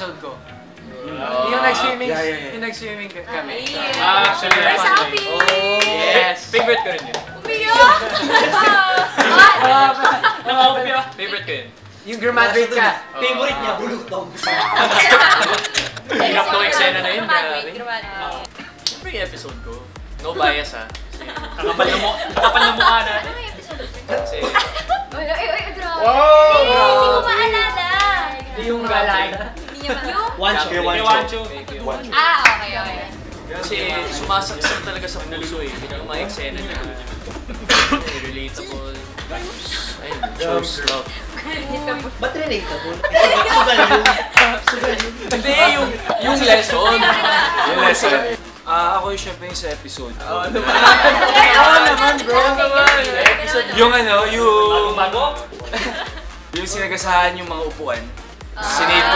episode ko. Yung nag-swimming, yung nag-swimming kami. Actually, Yes! favorite ko rin yun. Umiyak! Nakakopya. Favorite ko yun. Yung graduate ka. Favorite niya, bulutong. Hirap ng eksena na yun. Graduate. Siyempre yung episode ko. No bias ha. Kakapal na mukha na. Ano may episode? Kasi, Uy, grabe. Wow! Hindi ko maalala. Yung galay. Hindi niya ba? Yung? Wancho. Okay. kasi sumasaksak talaga sa puso eh. Yung mga eksena niya. Relatable. Ayun, shows love. Ba't relatable? Sugal yun. Hindi, yung lesson. Yung lesson. Ako yung syempre yung sa episode ko. Oo naman bro. Yung ano, Bago? yung sinagasahan yung mga upuan. Sinave